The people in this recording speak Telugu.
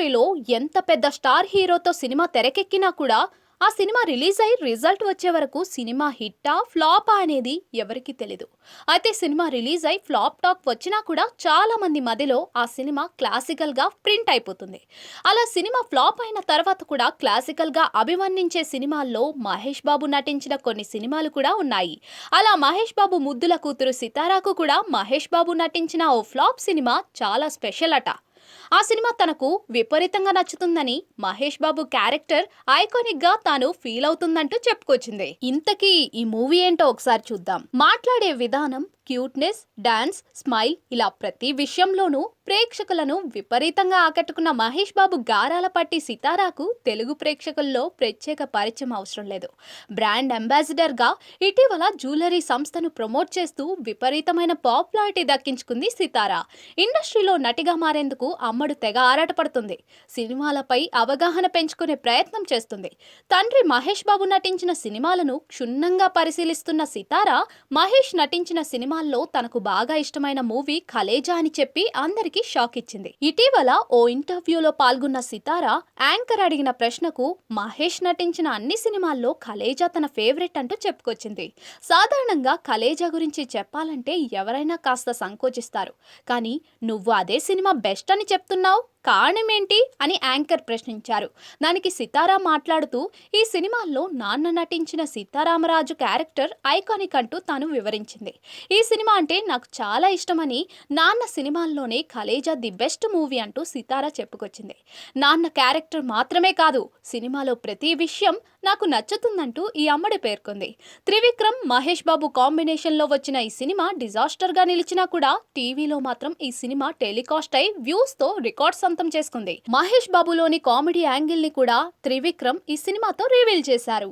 ఇండస్ట్రీలో ఎంత పెద్ద స్టార్ హీరోతో సినిమా తెరకెక్కినా కూడా ఆ సినిమా రిలీజ్ అయి రిజల్ట్ వచ్చే వరకు సినిమా హిట్టా ఫ్లాపా అనేది ఎవరికీ తెలీదు. అయితే సినిమా రిలీజ్ అయి ఫ్లాప్ టాక్ వచ్చినా కూడా చాలా మంది మధ్యలో ఆ సినిమా క్లాసికల్ గా ప్రింట్ అయిపోతుంది. అలా సినిమా ఫ్లాప్ అయిన తర్వాత కూడా క్లాసికల్ గా అభివర్ణించే సినిమాల్లో మహేష్ బాబు నటించిన కొన్ని సినిమాలు కూడా ఉన్నాయి. అలా మహేష్ బాబు ముద్దుల కూతురు సితారాకు కూడా మహేష్ బాబు నటించిన ఓ ఫ్లాప్ సినిమా చాలా స్పెషల్ అట. ఆ సినిమా తనకు విపరీతంగా నచ్చుతుందని, మహేష్ బాబు క్యారెక్టర్ ఐకానిక్ గా తాను ఫీల్ అవుతుందంటూ చెప్పుకొచ్చింది. ఇంతకీ ఈ మూవీ ఏంటో ఒకసారి చూద్దాం. మాట్లాడే విధానం, క్యూట్నెస్, డాన్స్, స్మైల్ ఇలా ప్రతి విషయంలోనూ ప్రేక్షకులను విపరీతంగా ఆకట్టుకున్న మహేష్ బాబు గారాల పట్టి సితారాకు తెలుగు ప్రేక్షకుల్లో ప్రత్యేక పరిచయం అవసరం లేదు. బ్రాండ్ అంబాసిడర్ గా ఇటీవల జ్యువెలరీ సంస్థను ప్రమోట్ చేస్తూ విపరీతమైన పాపులారిటీ దక్కించుకుంది సితారా. ఇండస్ట్రీలో నటిగా మారేందుకు అమ్మడు తెగ ఆరాటపడుతుంది. సినిమాలపై అవగాహన పెంచుకునే ప్రయత్నం చేస్తుంది. తండ్రి మహేష్ బాబు నటించిన సినిమాలను క్షుణ్ణంగా పరిశీలిస్తున్న సితారా మహేష్ నటించిన సినిమాల్లో తనకు బాగా ఇష్టమైన మూవీ కలేజా అని చెప్పి అందరికీ షాక్ ఇచ్చింది. ఇటీవల ఓ ఇంటర్వ్యూలో పాల్గొన్న సితారా యాంకర్ అడిగిన ప్రశ్నకు మహేష్ నటించిన అన్ని సినిమాల్లో కలేజా తన ఫేవరెట్ అంటూ చెప్పుకొచ్చింది. సాధారణంగా కలేజా గురించి చెప్పాలంటే ఎవరైనా కాస్త సంకోచిస్తారు. కానీ నువ్వు అదే సినిమా బెస్ట్ అని చెప్తున్నావు, కారణమేంటి అని యాంకర్ ప్రశ్నించారు. దానికి సితారా మాట్లాడుతూ ఈ సినిమాల్లో నాన్న నటించిన సీతారామరాజు క్యారెక్టర్ ఐకానిక్ అంటూ తాను వివరించింది. ఈ సినిమా అంటే నాకు చాలా ఇష్టమని, నాన్న సినిమాల్లోనే కలేజా ది బెస్ట్ మూవీ అంటూ సితారా చెప్పుకొచ్చింది. నాన్న క్యారెక్టర్ మాత్రమే కాదు, సినిమాలో ప్రతి విషయం నాకు నచ్చుతుందంటూ ఈ అమ్మడి పేర్కొంది. త్రివిక్రమ్, మహేష్ బాబు కాంబినేషన్ లో వచ్చిన ఈ సినిమా డిజాస్టర్ గా నిలిచినా కూడా టీవీలో మాత్రం ఈ సినిమా టెలికాస్ట్ అయి వ్యూస్ తో రికార్డ్ సొంతం చేసుకుంది. మహేష్ బాబులోని కామెడీ యాంగిల్ ని కూడా త్రివిక్రమ్ ఈ సినిమాతో రివీల్ చేశారు.